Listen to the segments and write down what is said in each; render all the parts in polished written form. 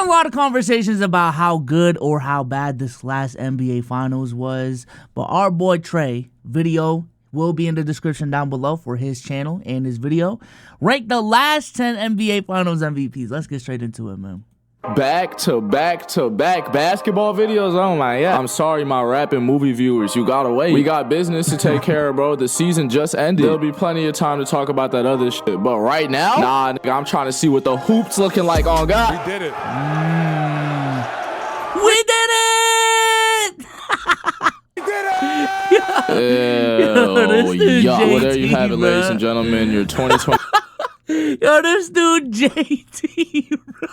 a lot of conversations about how good or how bad this last NBA Finals was, but our boy Trey, video will be in the description down below for his channel and his video, ranked the last 10 NBA Finals MVPs. Let's get straight into it, man. Back to back to back basketball videos. Oh my god. I'm sorry, my rap and movie viewers. You gotta wait. We got business to take care of, bro. The season just ended. There'll be plenty of time to talk about that other shit. But right now, nah, nigga, I'm trying to see what the hoops looking like on God. We did it. We did it! We did it! Well, there you have it, ladies and gentlemen. Your 2020. Yo, this dude JT, bro.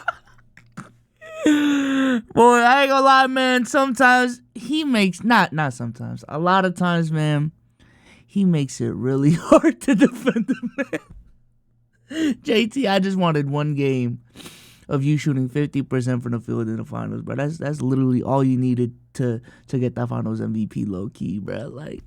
Boy, I ain't gonna lie, man. Sometimes he makes not sometimes. A lot of times, man, he makes it really hard to defend the man. JT, I just wanted one game of you shooting 50% from the field in the finals, bro. That's literally all you needed to get that finals MVP low key, bro. Like,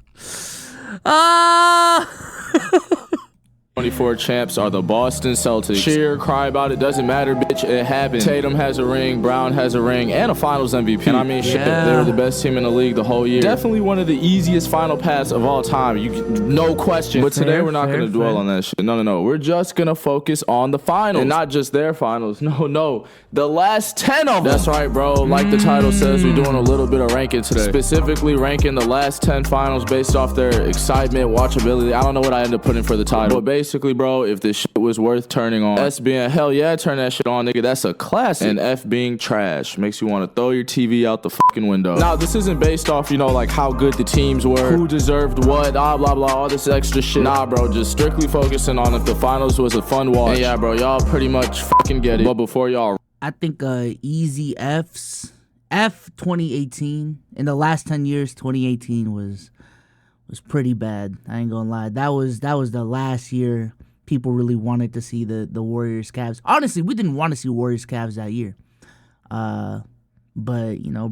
24 champs are the Boston Celtics. Cheer, cry about it, doesn't matter, bitch, it happened. Tatum has a ring, Brown has a ring, and a finals MVP. And I mean, shit, they're the best team in the league the whole year. Definitely one of the easiest final paths of all time, no question. But today we're not going to dwell on that shit. No. We're just going to focus on the finals. And not just their finals. No. The last 10 of them. That's right, bro. Like the title says, we're doing a little bit of ranking today. Specifically ranking the last 10 finals based off their excitement, watchability. I don't know what I end up putting for the title. But basically, bro, if this shit was worth turning on, S being hell yeah, turn that shit on, nigga. That's a classic. And F being trash. Makes you want to throw your TV out the fucking window. Now, this isn't based off, like how good the teams were, who deserved what, blah, blah, all this extra shit. Nah, bro, just strictly focusing on if the finals was a fun watch. And yeah, bro, y'all pretty much fucking get it. But before y'all, I think Easy F 2018 in the last 10 years, 2018 was pretty bad. I ain't gonna lie. That was the last year people really wanted to see the Warriors Cavs. Honestly, we didn't want to see Warriors Cavs that year. But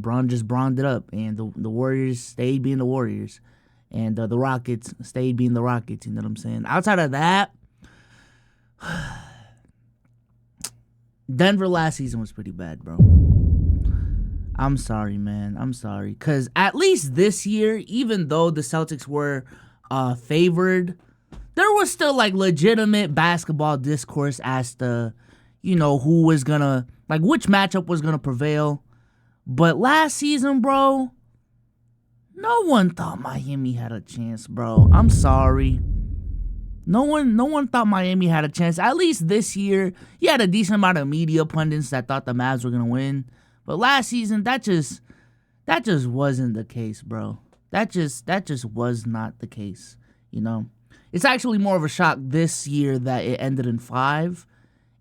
Bron just broned it up, and the Warriors stayed being the Warriors, and the Rockets stayed being the Rockets. You know what I'm saying? Outside of that, Denver last season was pretty bad, bro. I'm sorry, man. I'm sorry. Because at least this year, even though the Celtics were favored, there was still, like, legitimate basketball discourse as to, who was going to, like, which matchup was going to prevail. But last season, bro, no one thought Miami had a chance, bro. I'm sorry. No one thought Miami had a chance. At least this year, you had a decent amount of media pundits that thought the Mavs were going to win. But last season, that just wasn't the case, bro. That just was not the case, It's actually more of a shock this year that it ended in 5.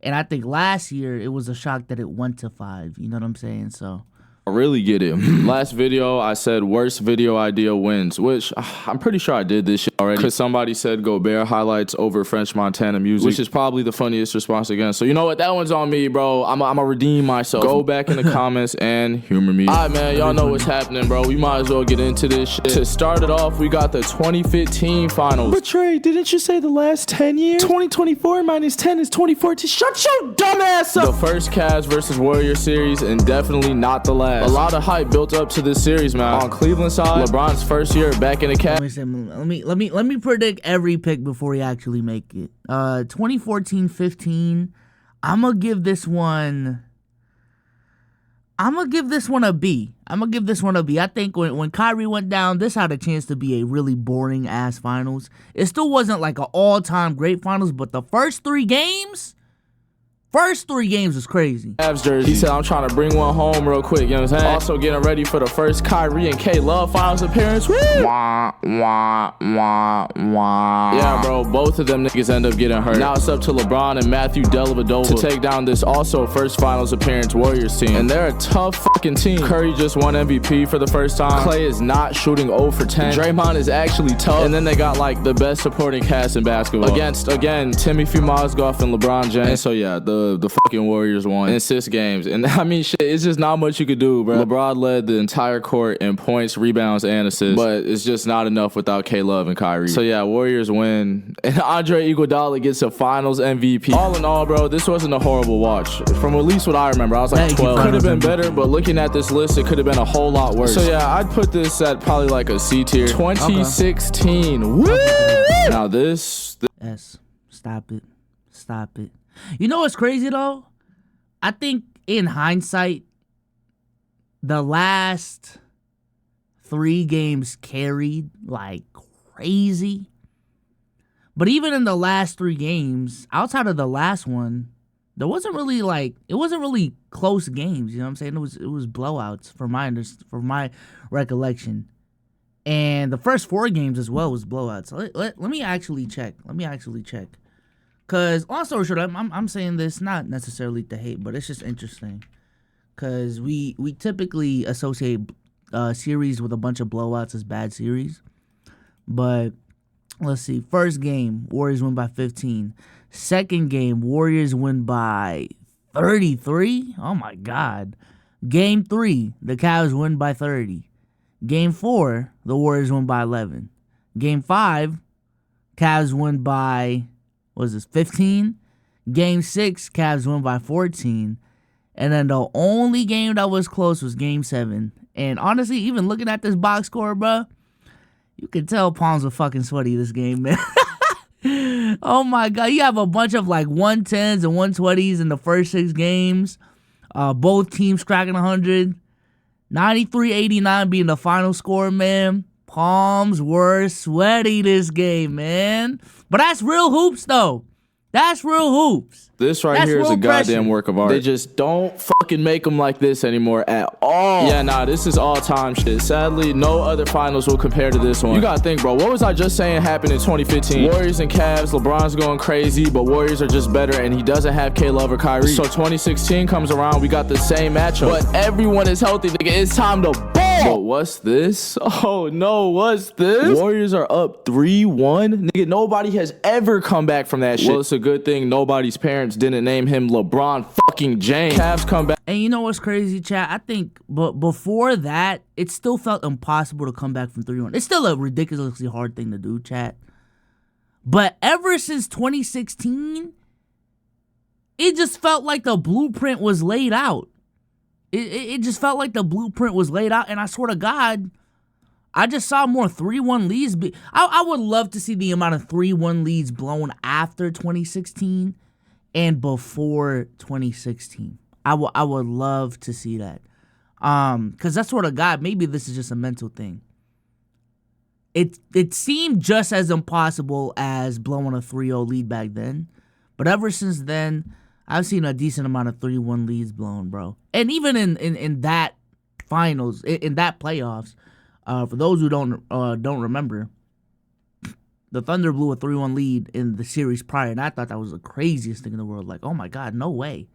And I think last year, it was a shock that it went to 5. You know what I'm saying? So I really get it. Last video, I said worst video idea wins, which I'm pretty sure I did this shit already. Because somebody said Gobert highlights over French Montana music, which is probably the funniest response again. So you know what? That one's on me, bro. I'm going to redeem myself. Go back in the comments and humor me. All right, man. Y'all know what's happening, bro. We might as well get into this shit. To start it off, we got the 2015 finals. But Trey, didn't you say the last 10 years? 2024 minus 10 is 2014. Shut your dumb ass up. The first Cavs versus Warriors series, and definitely not the last. A lot of hype built up to this series, man. On Cleveland side, LeBron's first year back in the Cavs. Let me predict every pick before you actually make it. 2014-15. I'm gonna give this one a B. I think when Kyrie went down, this had a chance to be a really boring ass finals. It still wasn't like an all-time great finals, but the first three games was crazy. Cavs jersey. He said, I'm trying to bring one home real quick, you know what I'm saying? Also getting ready for the first Kyrie and K Love finals appearance. Woo! Wah, wah, wah, wah. Yeah, bro, both of them niggas end up getting hurt. Now it's up to LeBron and Matthew Dellavedova to take down this also first finals appearance Warriors team. And they're a tough fucking team. Curry just won MVP for the first time. Clay is not shooting 0 for 10. Draymond is actually tough. And then they got like the best supporting cast in basketball. Against, again, Timothy Mozgov and LeBron James. And so yeah, the the fucking Warriors won in 6 games. And I mean, shit, it's just not much you could do, bro. LeBron led the entire court in points, rebounds, and assists, but it's just not enough without K-Love and Kyrie. So yeah, Warriors win. And Andre Iguodala gets a Finals MVP. All in all, bro, this wasn't a horrible watch. From at least what I remember, I was like 12. Could have been better, but looking at this list, it could have been a whole lot worse. So yeah, I'd put this at probably like a C tier. 2016. Okay. Woo! Now this. Yes. Stop it. Stop it. You know what's crazy though? I think in hindsight, the last 3 games carried like crazy. But even in the last 3 games, outside of the last one, there wasn't really it wasn't really close games. You know what I'm saying? It was blowouts for my recollection. And the first 4 games as well was blowouts. So let me actually check. Because long story short, I'm saying this not necessarily to hate, but it's just interesting. Because we typically associate series with a bunch of blowouts as bad series. But let's see. First game, Warriors win by 15. Second game, Warriors win by 33. Oh, my God. Game 3, the Cavs win by 30. Game 4, the Warriors win by 11. Game 5, Cavs win by... 15? Game 6, Cavs win by 14. And then the only game that was close was Game 7. And honestly, even looking at this box score, bro, you can tell palms were fucking sweaty this game, man. Oh my God. You have a bunch of like 110s and 120s in the first 6 games. Both teams cracking 100. 93-89 being the final score, man. Palms were sweaty this game, man. But that's real hoops, though. That's real hoops. This right here is a goddamn work of art. They just don't fucking make them like this anymore at all. Yeah, nah, this is all-time shit. Sadly, no other finals will compare to this one. You gotta think, bro, what was I just saying happened in 2015? Warriors and Cavs, LeBron's going crazy, but Warriors are just better, and he doesn't have K-Love or Kyrie. So 2016 comes around, we got the same matchup. But everyone is healthy, nigga. It's time to ball. But what's this? Oh, no, what's this? Warriors are up 3-1. Nigga, nobody has ever come back from that shit. Well, it's a good thing nobody's parents didn't name him LeBron fucking James. Cavs come back. And you know what's crazy, chat? I think but before that, it still felt impossible to come back from 3-1. It's still a ridiculously hard thing to do, chat. But ever since 2016, it just felt like the blueprint was laid out. It just felt like the blueprint was laid out. And I swear to God, I just saw more 3-1 leads. I would love to see the amount of 3-1 leads blown after 2016 and before 2016. I would love to see that. Because that's sort of God, maybe this is just a mental thing. It seemed just as impossible as blowing a 3-0 lead back then. But ever since then, I've seen a decent amount of 3-1 leads blown, bro. And even in that finals, in that playoffs, for those who don't remember, the Thunder blew a 3-1 lead in the series prior, and I thought that was the craziest thing in the world. Like, oh my God, no way.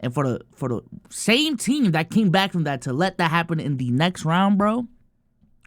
And for the same team that came back from that to let that happen in the next round, bro,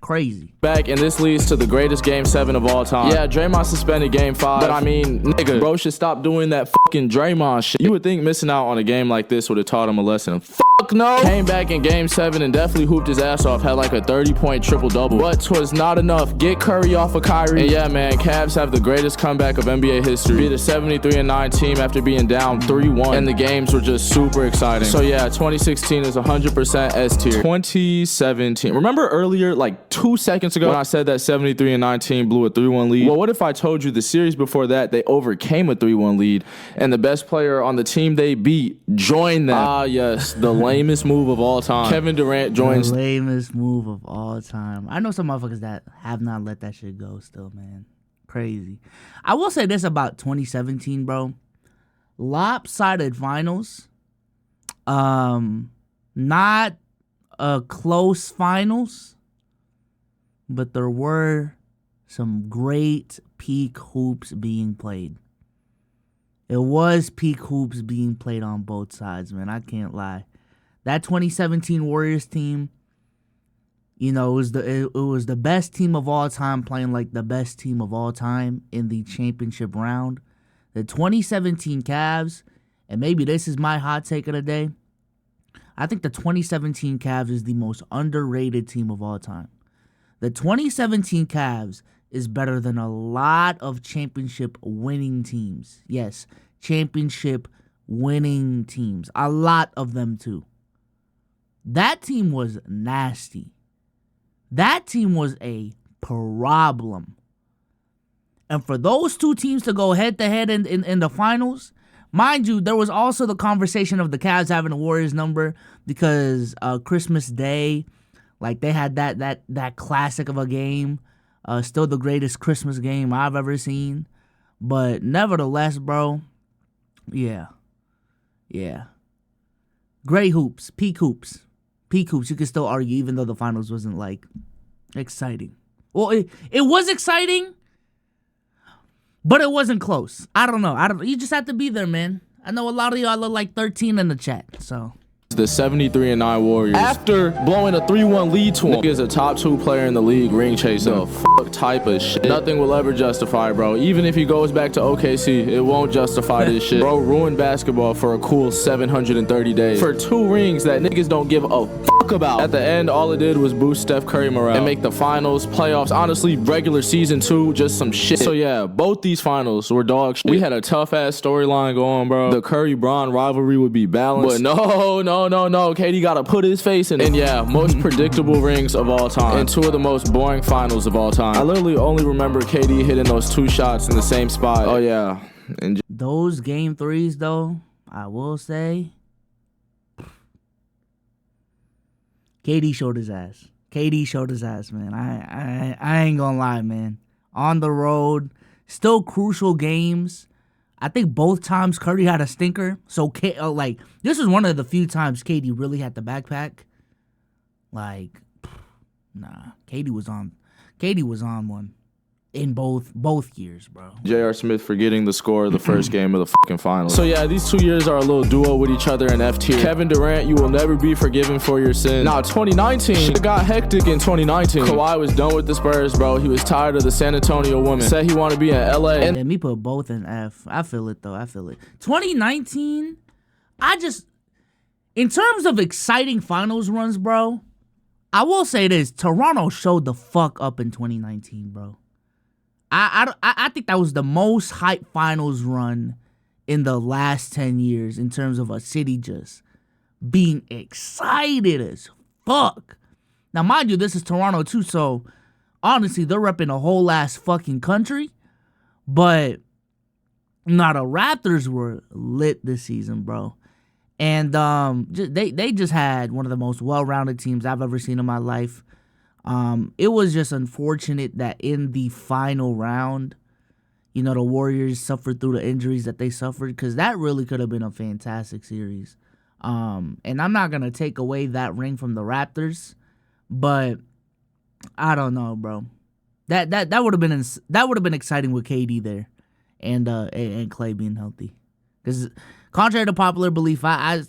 crazy. Back, and this leads to the greatest Game 7 of all time. Yeah, Draymond suspended Game 5, but I mean, nigga, bro should stop doing that fucking Draymond shit. You would think missing out on a game like this would have taught him a lesson. Fuck no! Came back in Game 7 and definitely hooped his ass off, had like a 30-point triple-double. But 'twas not enough. Get Curry off of Kyrie. And yeah, man, Cavs have the greatest comeback of NBA history. Beat a 73-9 team after being down 3-1, and the games were just super exciting. So yeah, 2016 is 100% S tier. 2017. Remember earlier, like 2 seconds ago, when I said that 73-9 team blew a 3-1 lead? Well, what if I told you the series before that, they overcame a 3-1 lead, and the best player on the team they beat joined them? Ah, yes, the lamest move of all time. Kevin Durant joins. The lamest move of all time. I know some motherfuckers that have not let that shit go still, man. Crazy. I will say this about 2017, bro. Lopsided finals. Not a close finals, but there were some great peak hoops being played. It was peak hoops being played on both sides, man. I can't lie. That 2017 Warriors team, you know, it was the best team of all time playing like the best team of all time in the championship round. The 2017 Cavs and maybe this is my hot take of the day, I think the 2017 Cavs is the most underrated team of all time. The 2017 Cavs is better than a lot of championship winning teams. Yes, championship winning teams. A lot of them too. That team was nasty. That team was a problem. And for those two teams to go head-to-head in the finals, mind you, there was also the conversation of the Cavs having a Warriors number because Christmas Day, like they had that classic of a game, still the greatest Christmas game I've ever seen. But nevertheless, bro, yeah. Great hoops, peak hoops. You can still argue, even though the finals wasn't like exciting. Well, it was exciting, but it wasn't close. I don't know. You just have to be there, man. I know a lot of y'all look like 13 in the chat, so. The 73-9 Warriors, after blowing a 3-1 lead to him, is a top 2 player in the league, ring chasing. The fuck type of shit nothing will ever justify, bro. Even if he goes back to OKC, it won't justify this shit. Bro ruined basketball for a cool 730 days for 2 rings that niggas don't give a fuck about. At the end, all it did was boost Steph Curry morale and make the finals, playoffs, honestly, regular season 2, just some shit. So yeah, both these finals were dog shit. We had a tough ass storyline going, bro. The Curry-Bron rivalry would be balanced, but no, KD gotta put his face in it. And yeah, most predictable rings of all time and 2 of the most boring finals of all time. I literally only remember KD hitting those 2 shots in the same spot. Oh yeah. And those game 3s though, I will say, KD showed his ass. Man. I ain't gonna lie, man. On the road, still crucial games. I think both times Curry had a stinker. So, this was one of the few times KD really had the backpack. Like, nah, KD was on one in both years, bro. J.R. Smith forgetting the score of the first game of the fucking finals. So yeah, these 2 years are a little duo with each other in F tier. Kevin Durant, you will never be forgiven for your sins. Now, 2019 shit got hectic in 2019. Kawhi was done with the Spurs, bro. He was tired of the San Antonio woman. Said he wanted to be in LA. And me put both in F. I feel it though. 2019, in terms of exciting finals runs, bro, I will say this: Toronto showed the fuck up in 2019, bro. I think that was the most hype finals run in the last 10 years in terms of a city just being excited as fuck. Now, mind you, this is Toronto too, so honestly, they're repping a whole ass fucking country. But now the Raptors were lit this season, bro. And they just had one of the most well-rounded teams I've ever seen in my life. It was just unfortunate that in the final round, the Warriors suffered through the injuries that they suffered, because that really could have been a fantastic series. And I'm not gonna take away that ring from the Raptors, but I don't know, bro. That would have been exciting with KD there, and Clay being healthy. Because contrary to popular belief, I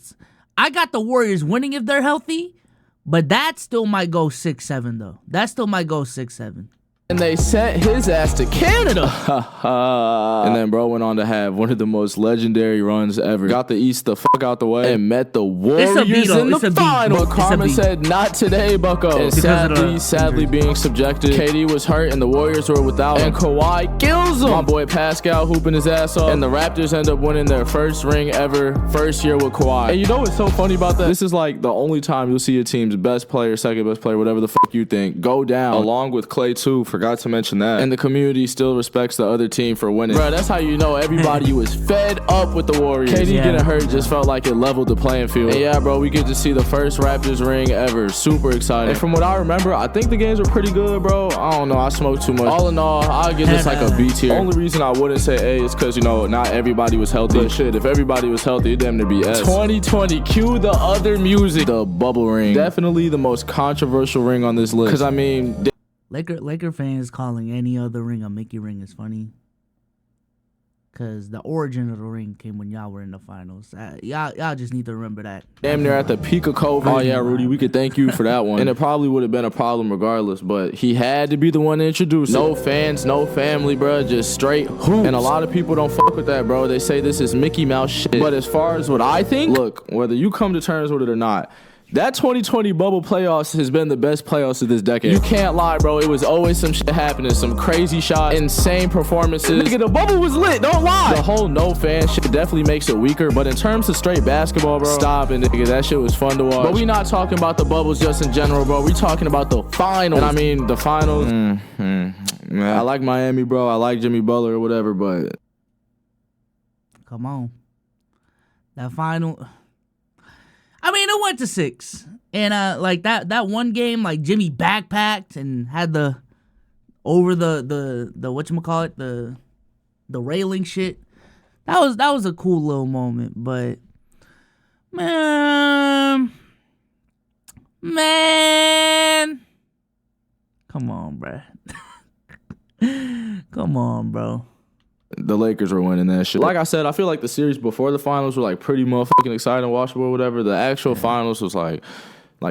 got the Warriors winning if they're healthy. But that still might go 6-7 though. That still might go 6-7. And they sent his ass to Canada. And then bro went on to have one of the most legendary runs ever. Got the East the fuck out the way and met the Warriors in the final. But Carmen said, not today, bucko. And sadly being subjected. KD was hurt and the Warriors were without him. And Kawhi kills him. My boy Pascal hooping his ass off. And the Raptors end up winning their first ring ever. First year with Kawhi. And you know what's so funny about that? This is like the only time you'll see a team's best player, second best player, whatever the fuck you think, go down. Along with Clay too. Forgot to mention that. And the community still respects the other team for winning. Bro, that's how you know everybody was fed up with the Warriors. KD getting hurt just felt like it leveled the playing field. And yeah, bro, we get to see the first Raptors ring ever. Super exciting. And from what I remember, I think the games were pretty good, bro. I don't know. I smoked too much. All in all, I'll give this like a B tier. Only reason I wouldn't say A is because, not everybody was healthy. But shit, if everybody was healthy, it'd damn near be S. 2020, cue the other music. The bubble ring. Definitely the most controversial ring on this list. Because, I mean... Laker fans calling any other ring a Mickey ring is funny. Cause the origin of the ring came when y'all were in the finals. Y'all just need to remember that. Damn near at the peak of COVID. Oh yeah, Rudy, we could thank you for that one. And it probably would have been a problem regardless, but he had to be the one to introduce it. No fans, no family, bro, just straight hoops. And a lot of people don't fuck with that, bro. They say this is Mickey Mouse shit. But as far as what I think, look, whether you come to terms with it or not, that 2020 bubble playoffs has been the best playoffs of this decade. You can't lie, bro. It was always some shit happening, some crazy shots, insane performances. Nigga, the bubble was lit, don't lie. The whole no fan shit definitely makes it weaker, but in terms of straight basketball, bro, stop it, nigga. That shit was fun to watch. But we not talking about the bubbles just in general, bro. We talking about the finals. And I mean, the finals. I like Miami, bro. I like Jimmy Butler or whatever, but come on. That final... I mean, it went to 6, and like that one game, like Jimmy backpacked and had the over the whatchamacallit, the railing shit. That was a cool little moment, but man, come on, bro. The Lakers were winning that shit. Like I said, I feel like the series before the finals were like pretty motherfucking exciting, watchable or whatever. The actual finals was like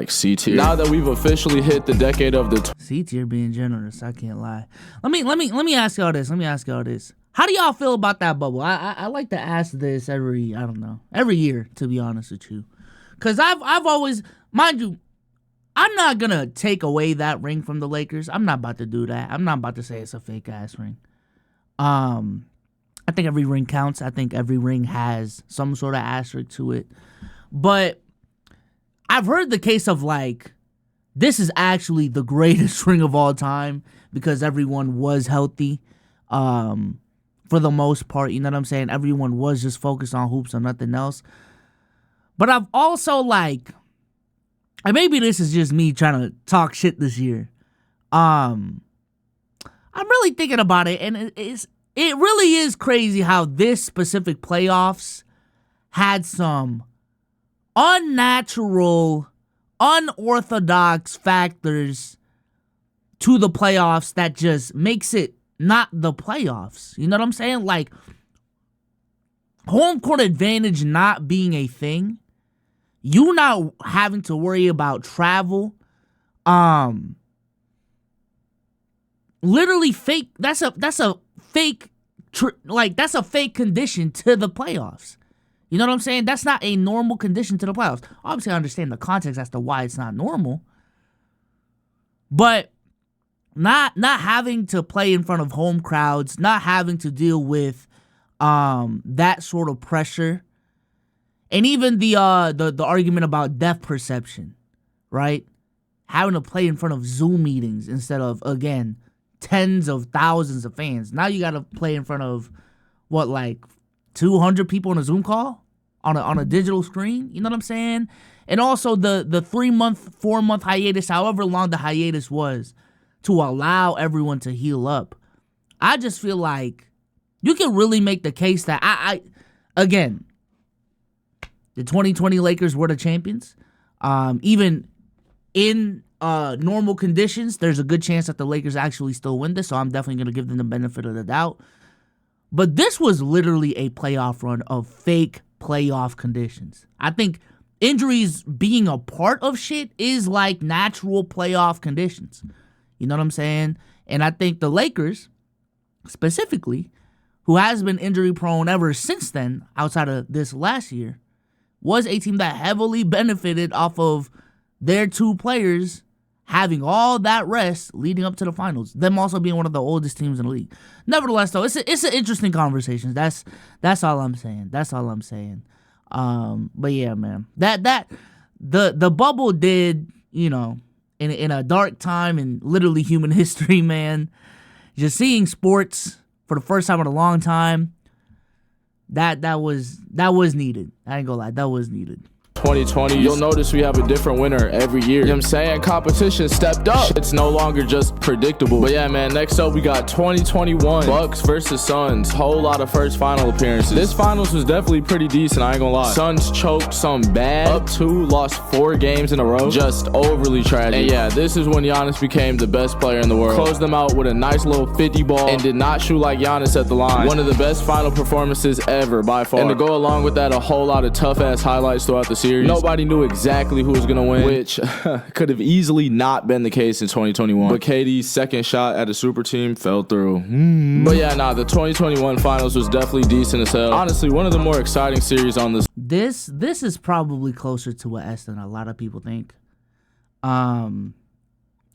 C tier. Now that we've officially hit the decade of the C tier being generous, I can't lie. Let me ask y'all this. How do y'all feel about that bubble? I like to ask this every year, to be honest with you. Cause I've always, mind you, I'm not gonna take away that ring from the Lakers. I'm not about to do that. I'm not about to say it's a fake ass ring. I think every ring counts. I think every ring has some sort of asterisk to it. But I've heard the case of like, this is actually the greatest ring of all time because everyone was healthy for the most part. You know what I'm saying? Everyone was just focused on hoops and nothing else. But I've also like, and maybe this is just me trying to talk shit this year. I'm really thinking about it, and it really is crazy how this specific playoffs had some unnatural, unorthodox factors to the playoffs that just makes it not the playoffs. You know what I'm saying? Like, home court advantage not being a thing, you not having to worry about travel, literally fake. That's a fake, that's a fake condition to the playoffs. You know what I'm saying? That's not a normal condition to the playoffs. Obviously, I understand the context as to why it's not normal, but not having to play in front of home crowds, not having to deal with that sort of pressure, and even the argument about depth perception, right? Having to play in front of Zoom meetings instead of, again, tens of thousands of fans. Now you got to play in front of, what, like 200 people on a Zoom call on a digital screen? You know what I'm saying? And also the 3-month, 4-month hiatus, however long the hiatus was, to allow everyone to heal up. I just feel like you can really make the case that again, the 2020 Lakers were the champions. Even in normal conditions, there's a good chance that the Lakers actually still win this, so I'm definitely going to give them the benefit of the doubt. But this was literally a playoff run of fake playoff conditions. I think injuries being a part of shit is like natural playoff conditions. You know what I'm saying? And I think the Lakers, specifically, who has been injury prone ever since then, outside of this last year, was a team that heavily benefited off of their two players having all that rest leading up to the finals. Them also being one of the oldest teams in the league. Nevertheless, though, it's an interesting conversation. That's all I'm saying. But yeah, man, the bubble did, you know, in a dark time in literally human history, man. Just seeing sports for the first time in a long time, that was needed. I ain't gonna lie, that was needed. 2020, you'll notice we have a different winner every year. You know what I'm saying? Competition stepped up. It's no longer just predictable. But yeah, man, next up we got 2021 Bucks versus Suns. Whole lot of first final appearances. This finals was definitely pretty decent, I ain't gonna lie. Suns choked some bad. Up 2, lost 4 games in a row. Just overly tragic. And yeah, this is when Giannis became the best player in the world. Closed them out with a nice little 50 ball and did not shoot like Giannis at the line. One of the best final performances ever by far. And to go along with that, a whole lot of tough ass highlights throughout the series. Nobody knew exactly who was gonna win, which could have easily not been the case in 2021. But KD's second shot at a super team fell through. But yeah, nah, the 2021 finals was definitely decent as hell. Honestly, one of the more exciting series on this. This is probably closer to an S than a lot of people think. And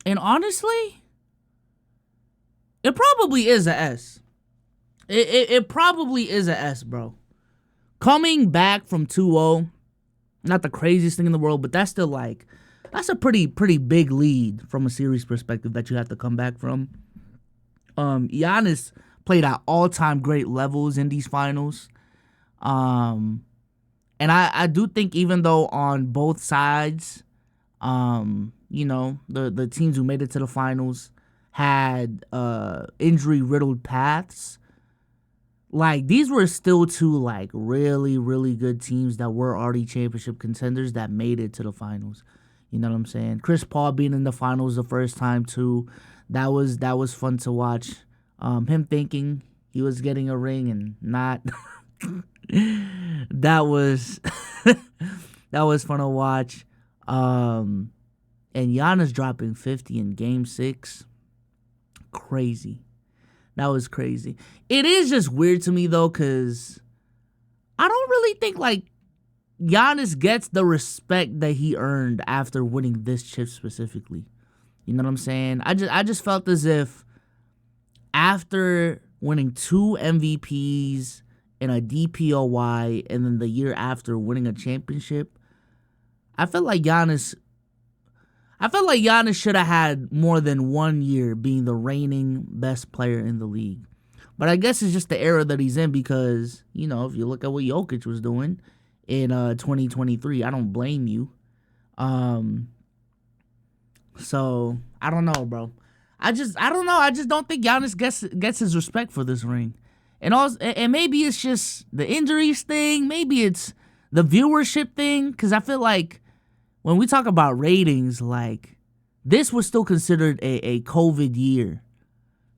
honestly, it probably is a S. It probably is a S, bro. Coming back from 2-0, not the craziest thing in the world, but that's still like, that's a pretty big lead from a series perspective that you have to come back from. Giannis played at all-time great levels in these finals. And I do think even though on both sides, you know, the teams who made it to the finals had injury-riddled paths, like, these were still two, like, really, really good teams that were already championship contenders that made it to the finals. You know what I'm saying? Chris Paul being in the finals the first time, too, that was fun to watch. Him thinking he was getting a ring and not... that was fun to watch. And Giannis dropping 50 in Game 6. Crazy. That was crazy. It is just weird to me, though, because I don't really think, like, Giannis gets the respect that he earned after winning this chip specifically. You know what I'm saying? I just felt as if after winning 2 MVPs and a DPOY and then the year after winning a championship, I felt like Giannis should have had more than 1 year being the reigning best player in the league. But I guess it's just the era that he's in because, you know, if you look at what Jokic was doing in 2023, I don't blame you. So, I don't know, bro. I don't know. I just don't think Giannis gets his respect for this ring. And maybe it's just the injuries thing. Maybe it's the viewership thing. Because I feel like when we talk about ratings, like, this was still considered a COVID year.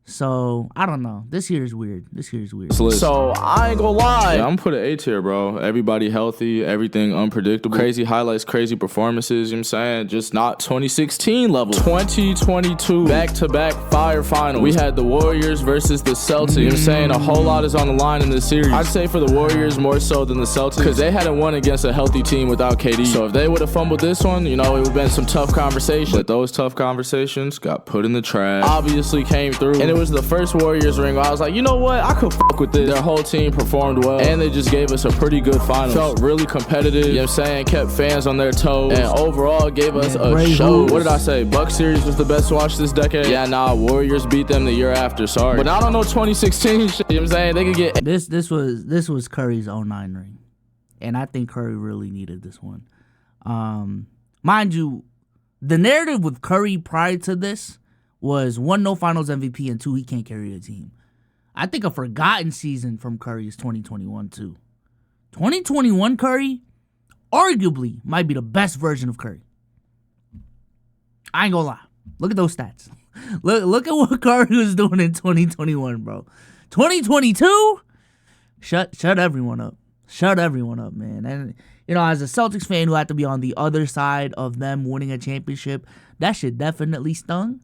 So, I don't know. This year is weird. So, I ain't gonna lie. Yeah, I'm gonna put an A tier, bro. Everybody healthy, everything unpredictable. Crazy highlights, crazy performances, you know what I'm saying? Just not 2016 level. 2022 back-to-back fire finals. We had the Warriors versus the Celtics. You know what I'm saying? A whole lot is on the line in this series. I'd say for the Warriors more so than the Celtics because they hadn't won against a healthy team without KD. So, if they would have fumbled this one, you know, it would have been some tough conversations. But those tough conversations got put in the trash. Obviously came through. And it was the first Warriors ring where I was like, you know what? I could fuck with this. Their whole team performed well, and they just gave us a pretty good final. Felt really competitive, you know what I'm saying? Kept fans on their toes, and overall gave us a show. What did I say? Bucks series was the best to watch this decade? Yeah, nah, Warriors beat them the year after, sorry. But I don't know 2016 shit, you know what I'm saying? They could get... This was Curry's 09 ring, and I think Curry really needed this one. Mind you, the narrative with Curry prior to this was 1, no finals MVP, and 2, he can't carry a team. I think a forgotten season from Curry is 2021 too. 2021 Curry arguably might be the best version of Curry. I ain't gonna lie. Look at those stats. Look at what Curry was doing in 2021, bro. 2022, shut everyone up. Shut everyone up, man. And you know, as a Celtics fan who had to be on the other side of them winning a championship, that shit definitely stung.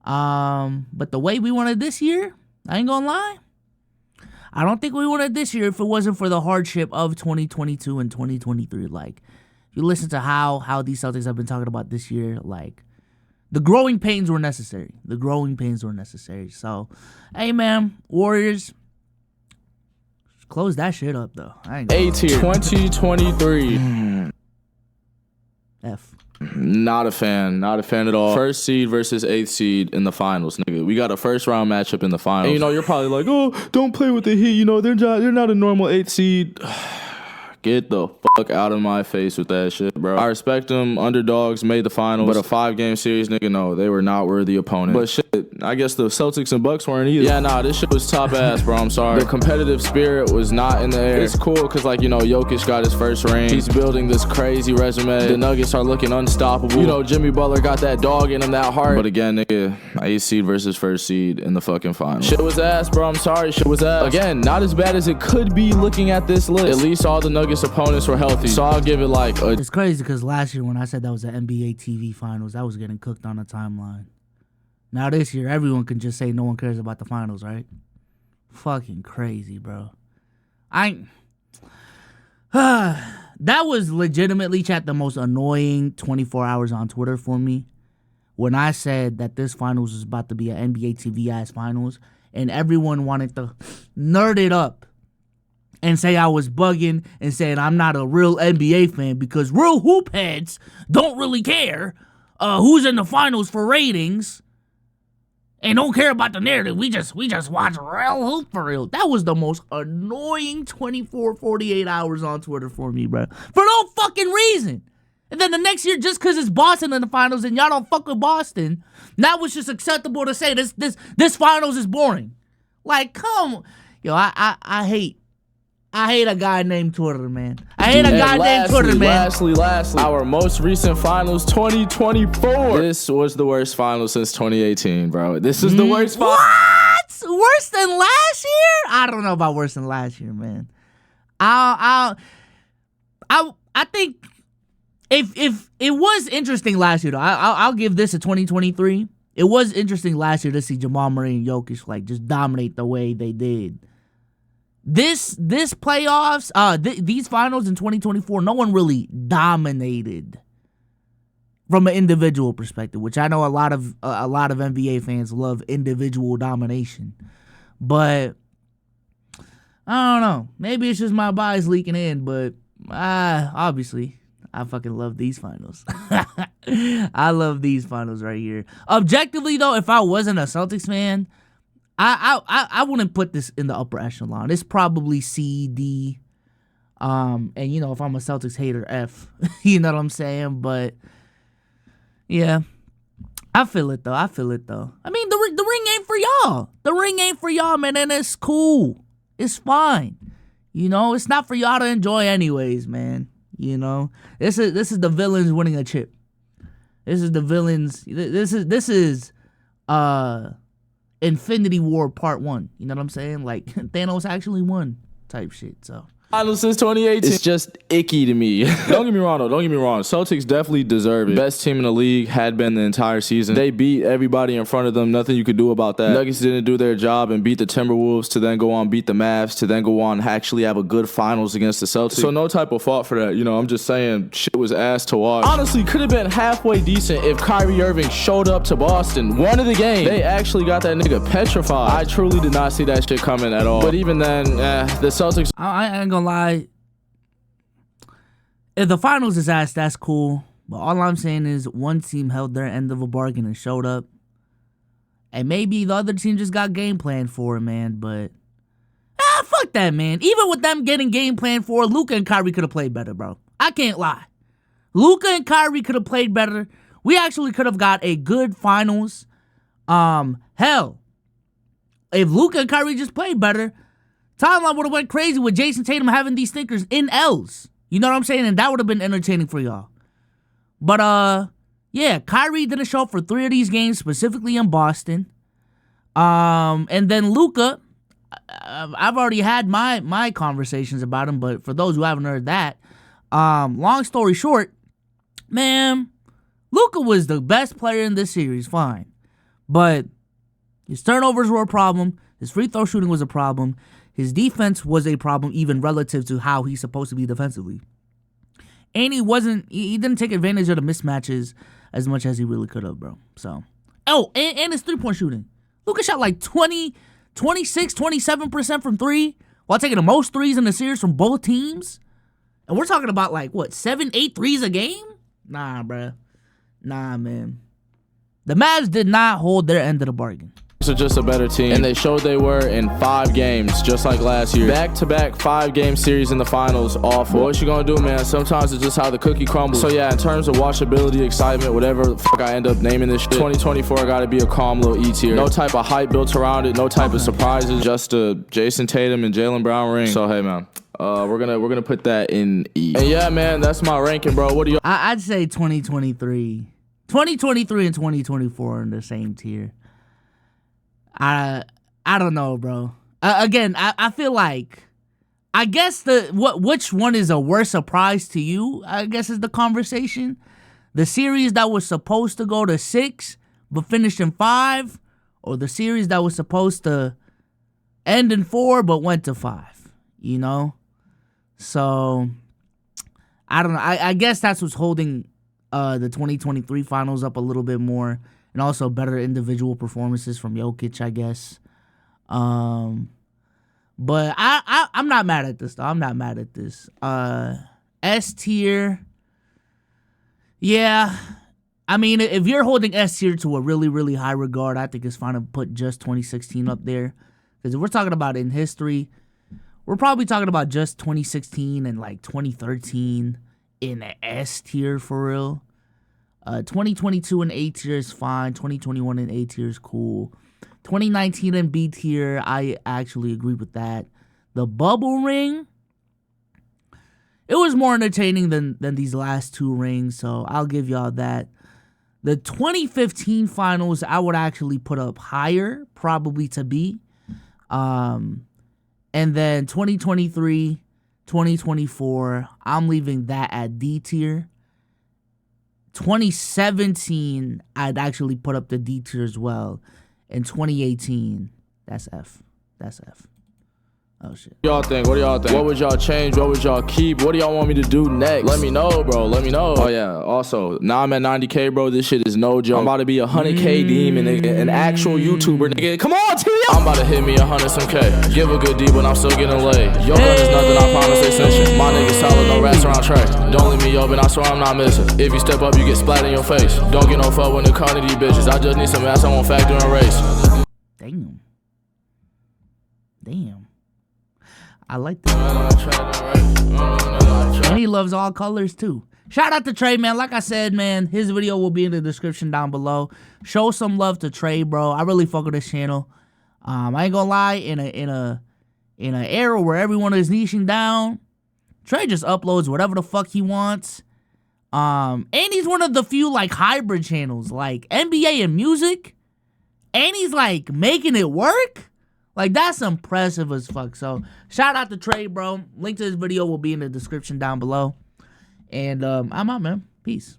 But the way we won it this year, I ain't gonna lie, I don't think we won it this year if it wasn't for the hardship of 2022 and 2023. Like, if you listen to how these Celtics have been talking about this year, like, the growing pains were necessary. So, hey, man, Warriors, close that shit up, though. I ain't gonna A tier 2023. F. Not a fan at all. First seed versus 8th seed in the finals, nigga. We got a first round matchup in the finals. And you know, you're probably like, oh, don't play with the Heat. You know, they're not a normal 8th seed. Get the fuck out of my face with that shit, bro. I respect them. Underdogs made the finals, but a 5-game series, nigga, no, they were not worthy opponents. But shit, I guess the Celtics and Bucks weren't either. Yeah, nah, this shit was top ass, bro. I'm sorry. The competitive spirit was not in the air. It's cool because, like, you know, Jokic got his first ring. He's building this crazy resume. The Nuggets are looking unstoppable. You know, Jimmy Butler got that dog in him, that heart. But again, nigga, 8th seed versus 1st seed in the fucking finals. Shit was ass, bro. I'm sorry. Shit was ass. Again, not as bad as it could be looking at this list. At least all the Nuggets opponents were healthy. So I'll give it like a... It's crazy because last year when I said that was the NBA TV finals, I was getting cooked on the timeline. Now this year, everyone can just say no one cares about the finals, right? Fucking crazy, bro. That was legitimately, chat, the most annoying 24 hours on Twitter for me. When I said that this finals was about to be an NBA TV ass finals, and everyone wanted to nerd it up and say I was bugging and saying I'm not a real NBA fan because real hoop heads don't really care who's in the finals for ratings and don't care about the narrative. We just watch real hoop for real. That was the most annoying 48 hours on Twitter for me, bro. For no fucking reason. And then the next year, just because it's Boston in the finals and y'all don't fuck with Boston, now it's just acceptable to say this finals is boring. Like, come, yo, I hate a guy named Twitter, man. I hate a guy named Twitter, man. Lastly, our most recent finals, 2024. This was the worst finals since 2018, bro. This is the worst finals. What? Worse than last year? I don't know about worse than last year, man. I think if it was interesting last year, though, I'll give this a 2023. It was interesting last year to see Jamal Murray and Jokic like just dominate the way they did. This playoffs, these finals in 2024, no one really dominated from an individual perspective, which I know a lot of NBA fans love individual domination. But I don't know. Maybe it's just my bias leaking in, but obviously I fucking love these finals. I love these finals right here. Objectively, though, if I wasn't a Celtics fan, I wouldn't put this in the upper echelon. It's probably C, D, and you know, if I'm a Celtics hater, F. You know what I'm saying? But yeah, I feel it though. I mean, the ring ain't for y'all. The ring ain't for y'all, man, and it's cool. It's fine. You know, it's not for y'all to enjoy anyways, man. You know, this is the villains winning a chip. This is the villains. This is Infinity War Part 1. You know what I'm saying? Like, Thanos actually won type shit, so. Finals since 2018. It's just icky to me. Don't get me wrong, though. Celtics definitely deserve it. Best team in the league had been the entire season. They beat everybody in front of them. Nothing you could do about that. Nuggets didn't do their job and beat the Timberwolves to then go on beat the Mavs to then go on actually have a good finals against the Celtics. So no type of fault for that. You know, I'm just saying shit was ass to watch. Honestly, could have been halfway decent if Kyrie Irving showed up to Boston, won of the game. They actually got that nigga petrified. I truly did not see that shit coming at all. But even then, the Celtics... I ain't gonna lie. If the finals is ass, that's cool. But all I'm saying is one team held their end of a bargain and showed up. And maybe the other team just got game planned for it, man. But, fuck that, man. Even with them getting game planned for it, Luka and Kyrie could have played better, bro. I can't lie. Luka and Kyrie could have played better. We actually could have got a good finals. Hell, if Luka and Kyrie just played better, timeline would have went crazy with Jason Tatum having these stinkers in L's. You know what I'm saying? And that would have been entertaining for y'all. But, yeah, Kyrie didn't show up for 3 of these games, specifically in Boston. And then Luka, I've already had my conversations about him, but for those who haven't heard that, long story short, man, Luka was the best player in this series, fine. But his turnovers were a problem. His free throw shooting was a problem. His defense was a problem even relative to how he's supposed to be defensively. And he didn't take advantage of the mismatches as much as he really could have, bro. So, and his three-point shooting. Luka shot like 26, 27% from three while taking the most threes in the series from both teams. And we're talking about like, what, 7, 8 threes a game? Nah, bro. Nah, man. The Mavs did not hold their end of the bargain. are just a better team, and they showed they were in 5 games, just like last year. Back-to-back 5-game series in the finals, awful. What you gonna do, man? Sometimes it's just how the cookie crumbles. So yeah, in terms of watchability, excitement, whatever the fuck I end up naming this shit, 2024 gotta be a calm little E tier. No type of hype built around it, no type of surprises, just a Jason Tatum and Jaylen Brown ring. So hey, man. We're gonna put that in E. And yeah, man, that's my ranking, bro. What do you? I'd say 2023 and 2024 are in the same tier. I don't know, bro. Again, I feel like, I guess which one is a worse surprise to you, I guess, is the conversation. The series that was supposed to go to 6 but finished in 5, or the series that was supposed to end in 4 but went to 5, you know? So I don't know. I guess that's what's holding the 2023 finals up a little bit more, and also better individual performances from Jokic, I guess. But I'm not mad at this, though. I'm not mad at this. S tier. Yeah. I mean, if you're holding S tier to a really, really high regard, I think it's fine to put just 2016 up there. Because if we're talking about in history, we're probably talking about just 2016 and like 2013 in the S tier for real. 2022 in A tier is fine. 2021 in A tier is cool. 2019 in B tier, I actually agree with that. The bubble ring, it was more entertaining than these last 2 rings, so I'll give y'all that. The 2015 finals, I would actually put up higher, probably to B. And then 2023, 2024, I'm leaving that at D tier. 2017, I'd actually put up the D tier as well. And 2018, that's F. That's F. Oh, shit. What do y'all think? What do y'all think? What would y'all change? What would y'all keep? What do y'all want me to do next? Let me know, bro. Let me know. Oh, yeah. Also, now I'm at 90K, bro. This shit is no joke. I'm about to be a 100K demon, nigga. An actual YouTuber, nigga. Come on, T. I'm about to hit me 100 some K. Give a good D, but I'm still getting laid. Yo, gun is nothing, I promise they sent you. My nigga solid, no rats around Trey. Don't leave me open, I swear I'm not missing. If you step up, you get splat in your face. Don't get no fuck when it comes to these bitches. I just need some ass, I won't factor in race. Damn. Damn. I like that. And he loves all colors too. Shout out to Trey, man. Like I said, man, his video will be in the description down below. Show some love to Trey, bro. I really fuck with this channel. I ain't gonna lie, in an era where everyone is niching down, Trey just uploads whatever the fuck he wants. And he's one of the few like hybrid channels, like NBA and music, and he's like making it work. Like, that's impressive as fuck. So, shout out to Trey, bro. Link to this video will be in the description down below. And I'm out, man. Peace.